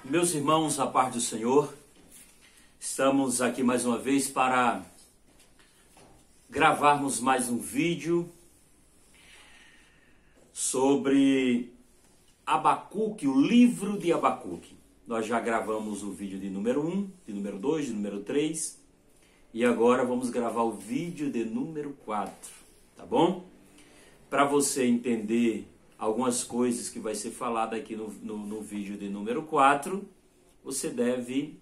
Meus irmãos, a paz do Senhor, estamos aqui mais uma vez para gravarmos mais um vídeo sobre Abacuque, o livro de Abacuque. Nós já gravamos o vídeo de número 1, de número 2, de número 3 e agora vamos gravar o vídeo de número 4, tá bom? Para você entender algumas coisas que vai ser falada aqui no vídeo de número 4, você deve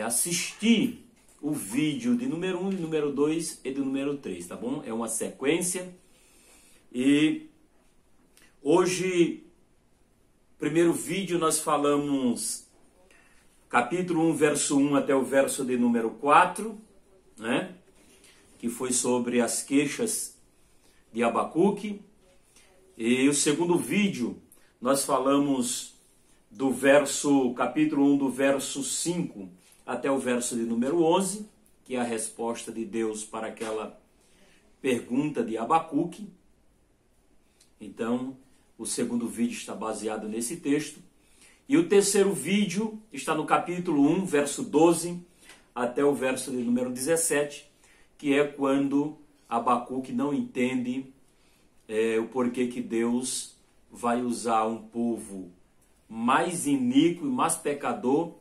assistir o vídeo de número 1, de número 2 e de número 3, tá bom? É uma sequência. E hoje, primeiro vídeo, nós falamos capítulo 1, verso 1 até o verso de número 4, né? Que foi sobre as queixas de Abacuque. E o segundo vídeo nós falamos do capítulo 1 do verso 5 até o verso de número 11, que é a resposta de Deus para aquela pergunta de Abacuque. Então, o segundo vídeo está baseado nesse texto. E o terceiro vídeo está no capítulo 1, verso 12 até o verso de número 17, que é quando Abacuque não entende o porquê que Deus vai usar um povo mais iníquo e mais pecador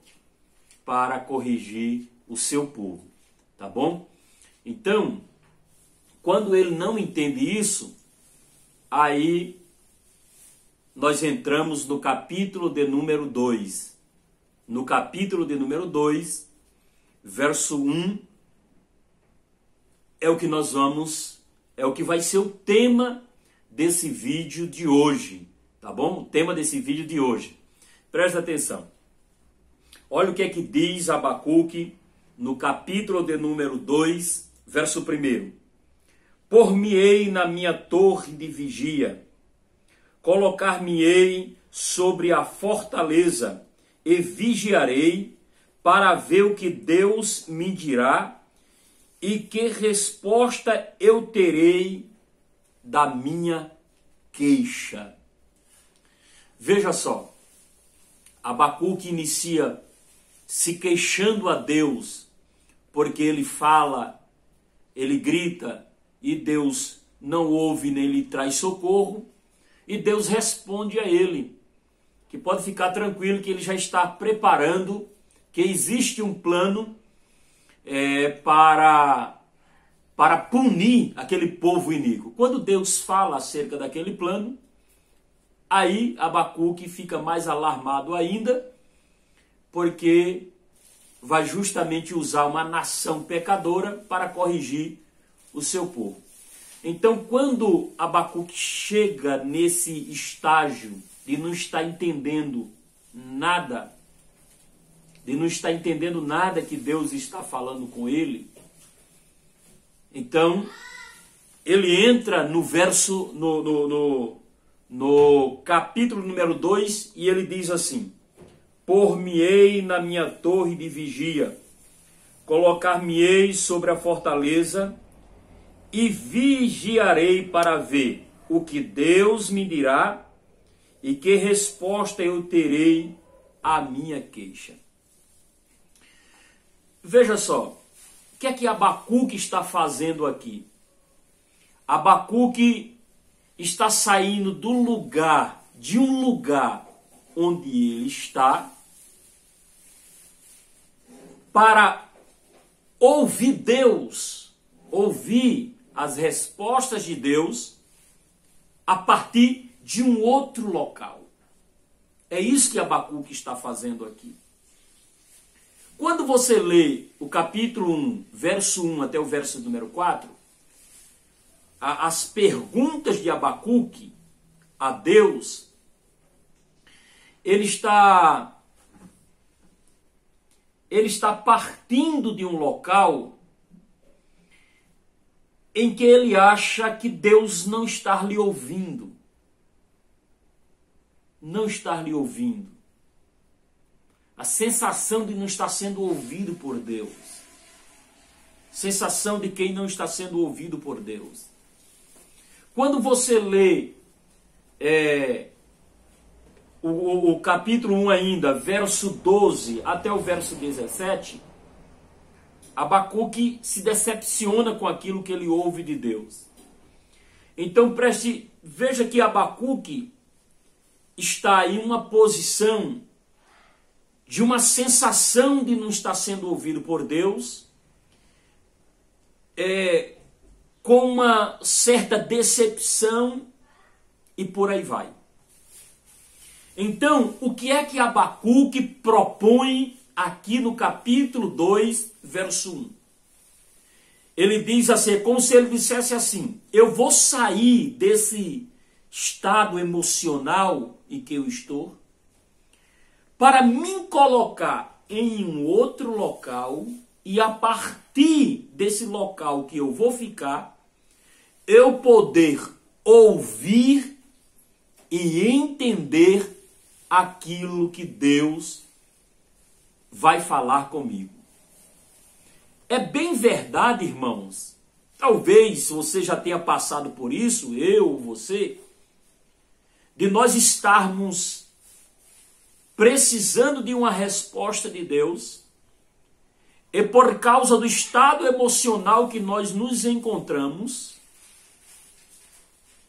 para corrigir o seu povo, tá bom? Então, quando ele não entende isso, aí nós entramos no capítulo de número 2. No capítulo de número 2, verso 1, é o que vai ser o tema desse vídeo de hoje, tá bom? O tema desse vídeo de hoje. Presta atenção. Olha o que é que diz Abacuque no capítulo de número 2, verso 1. Por-me-ei na minha torre de vigia, colocar-me-ei sobre a fortaleza e vigiarei para ver o que Deus me dirá e que resposta eu terei da minha queixa. Veja só, Abacuque inicia se queixando a Deus, porque ele fala, ele grita, e Deus não ouve nem lhe traz socorro, e Deus responde a ele, que pode ficar tranquilo que ele já está preparando, que existe um plano para punir aquele povo iníquo. Quando Deus fala acerca daquele plano, aí Abacuque fica mais alarmado ainda, porque vai justamente usar uma nação pecadora para corrigir o seu povo. Então, quando Abacuque chega nesse estágio de não estar entendendo nada, que Deus está falando com ele, então ele entra no verso, no capítulo número 2, e ele diz assim: por-me-ei na minha torre de vigia, colocar-me-ei sobre a fortaleza e vigiarei para ver o que Deus me dirá e que resposta eu terei à minha queixa. Veja só, o que é que Abacuque está fazendo aqui? Abacuque está saindo de um lugar onde ele está, para ouvir Deus, ouvir as respostas de Deus a partir de um outro local. É isso que Abacuque está fazendo aqui. Quando você lê o capítulo 1, verso 1 até o verso número 4, as perguntas de Abacuque a Deus, ele está partindo de um local em que ele acha que Deus não está lhe ouvindo. Não está lhe ouvindo. A sensação de não estar sendo ouvido por Deus. Sensação de quem não está sendo ouvido por Deus. Quando você lê o capítulo 1 ainda, verso 12 até o verso 17, Abacuque se decepciona com aquilo que ele ouve de Deus. Então veja que Abacuque está em uma posição de uma sensação de não estar sendo ouvido por Deus, com uma certa decepção e por aí vai. Então, o que é que Abacuque propõe aqui no capítulo 2, verso 1? Ele diz assim, é como se ele dissesse assim: eu vou sair desse estado emocional em que eu estou para me colocar em um outro local, e a partir desse local que eu vou ficar, eu poder ouvir e entender aquilo que Deus vai falar comigo. É bem verdade, irmãos. Talvez você já tenha passado por isso, eu, você, de nós estarmos precisando de uma resposta de Deus, e por causa do estado emocional que nós nos encontramos,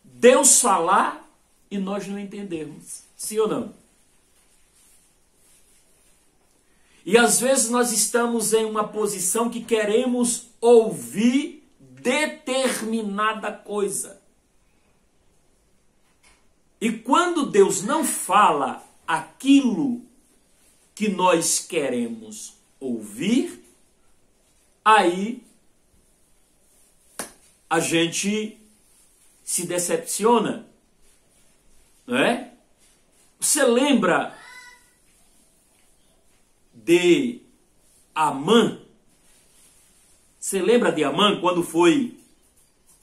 Deus falar e nós não entendermos. Sim ou não? E às vezes nós estamos em uma posição que queremos ouvir determinada coisa. E quando Deus não fala aquilo que nós queremos ouvir, aí a gente se decepciona, não é? Você lembra de Amã? Você lembra de Amã quando foi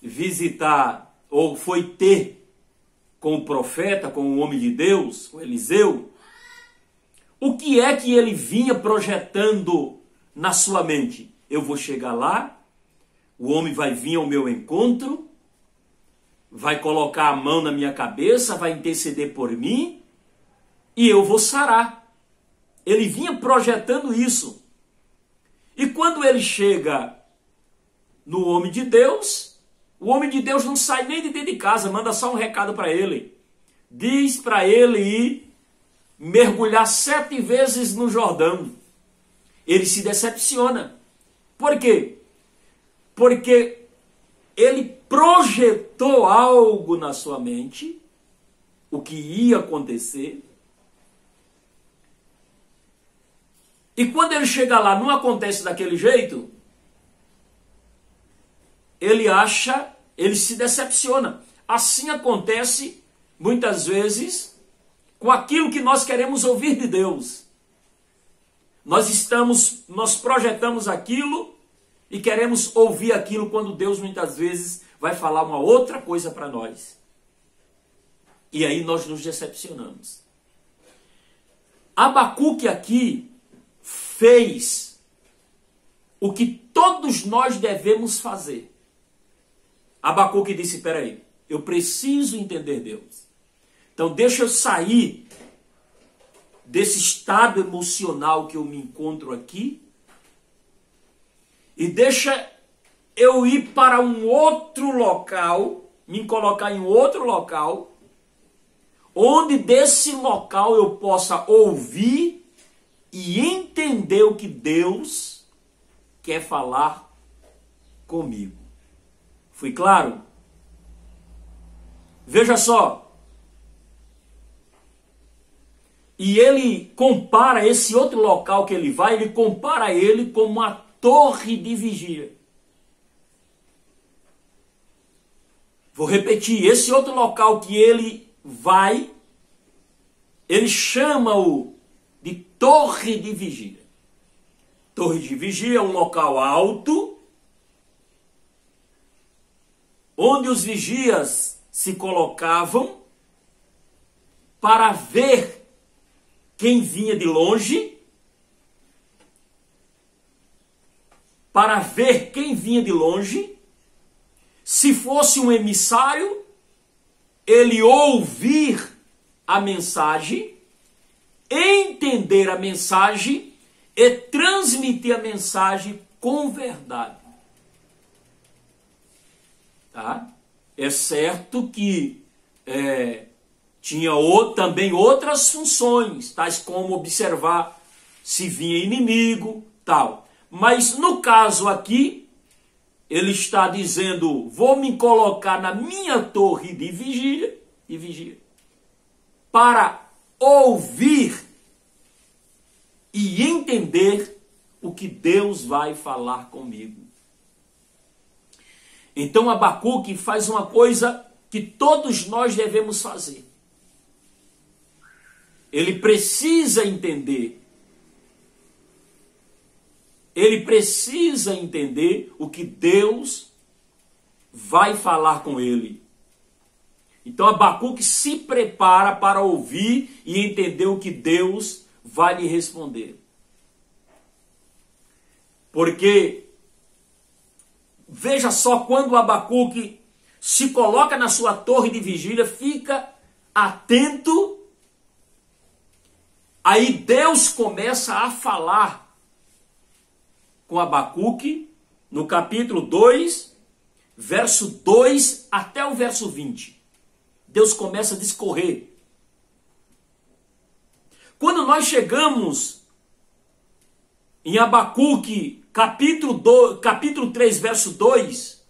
visitar ou foi ter com o profeta, com o homem de Deus, com Eliseu? O que é que ele vinha projetando na sua mente? Eu vou chegar lá, o homem vai vir ao meu encontro, vai colocar a mão na minha cabeça, vai interceder por mim e eu vou sarar. Ele vinha projetando isso. E quando ele chega no homem de Deus, o homem de Deus não sai nem de dentro de casa, manda só um recado para ele. Diz para ele ir mergulhar 7 vezes no Jordão. Ele se decepciona. Por quê? Porque ele projetou algo na sua mente, o que ia acontecer. E quando ele chega lá, não acontece daquele jeito, ele se decepciona. Assim acontece muitas vezes com aquilo que nós queremos ouvir de Deus. Nós projetamos aquilo e queremos ouvir aquilo quando Deus muitas vezes vai falar uma outra coisa para nós. E aí nós nos decepcionamos. Abacuque aqui fez o que todos nós devemos fazer. Abacuque disse, peraí, eu preciso entender Deus. Então deixa eu sair desse estado emocional que eu me encontro aqui e deixa eu ir para um outro local, me colocar em outro local, onde desse local eu possa ouvir e entender o que Deus quer falar comigo. Fui claro? Veja só. E ele compara esse outro local que ele vai, ele compara ele com uma torre de vigia. Vou repetir, esse outro local que ele vai, ele chama-o de torre de vigia. Torre de vigia é um local alto, onde os vigias se colocavam para ver quem vinha de longe, se fosse um emissário, ele ouvir a mensagem entender a mensagem e transmitir a mensagem com verdade. Tá? É certo que tinha também outras funções, tais como observar se vinha inimigo, tal. Mas no caso aqui, ele está dizendo, vou me colocar na minha torre de vigia, para ouvir e entender o que Deus vai falar comigo. Então Abacuque faz uma coisa que todos nós devemos fazer. Ele precisa entender. Ele precisa entender o que Deus vai falar com ele. Então Abacuque se prepara para ouvir e entender o que Deus vai lhe responder. Porque, veja só, quando Abacuque se coloca na sua torre de vigília, fica atento, aí Deus começa a falar com Abacuque, no capítulo 2, verso 2 até o verso 20. Deus começa a discorrer. Quando nós chegamos em Abacuque, capítulo 3, verso 2,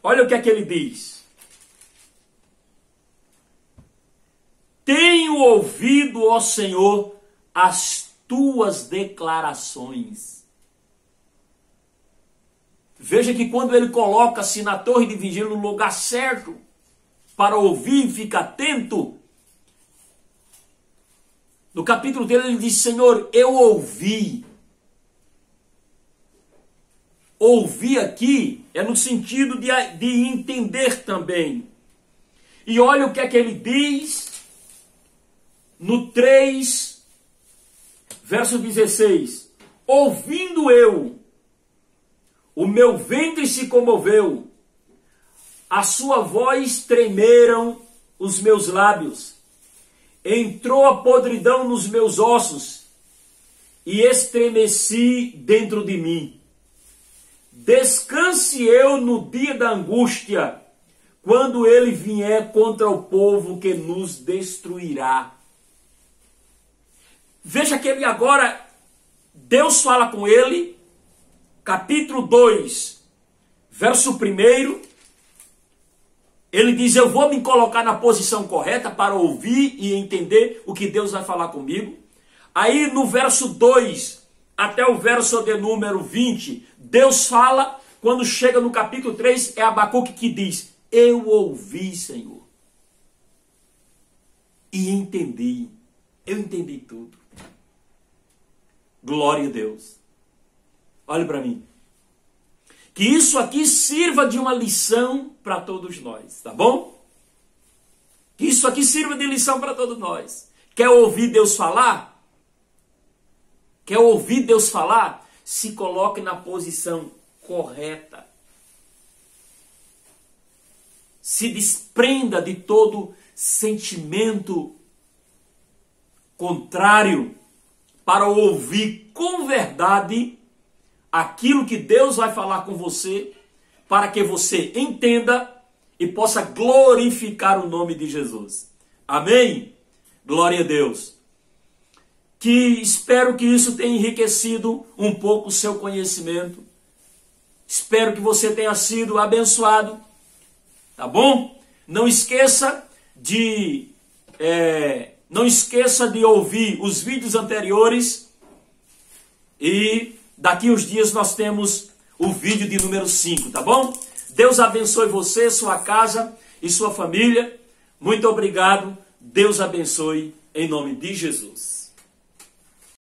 olha o que é que ele diz. Tenho ouvido, ó Senhor, as tuas declarações. Veja que quando ele coloca-se na torre de vigília, no lugar certo, para ouvir e ficar atento, no capítulo dele ele diz, Senhor, eu ouvi. Ouvir aqui é no sentido de entender também. E olha o que é que ele diz no 3, verso 16. Ouvindo eu, o meu ventre se comoveu, a sua voz tremeram os meus lábios, entrou a podridão nos meus ossos e estremeci dentro de mim. Descanse eu no dia da angústia, quando ele vier contra o povo que nos destruirá. Veja que ele agora, Deus fala com ele, capítulo 2, verso 1, ele diz, eu vou me colocar na posição correta para ouvir e entender o que Deus vai falar comigo. Aí no verso 2 até o verso de número 20, Deus fala, quando chega no capítulo 3, é Abacuque que diz, eu ouvi, Senhor, e entendi, eu entendi tudo. Glória a Deus. Olhe para mim. Que isso aqui sirva de uma lição para todos nós, tá bom? Que isso aqui sirva de lição para todos nós. Quer ouvir Deus falar? Quer ouvir Deus falar? Se coloque na posição correta. Se desprenda de todo sentimento contrário para ouvir com verdade aquilo que Deus vai falar com você, para que você entenda e possa glorificar o nome de Jesus. Amém? Glória a Deus. Espero que isso tenha enriquecido um pouco o seu conhecimento. Espero que você tenha sido abençoado. Tá bom? Não esqueça de ouvir os vídeos anteriores. E daqui uns dias nós temos o vídeo de número 5, tá bom? Deus abençoe você, sua casa e sua família. Muito obrigado. Deus abençoe em nome de Jesus.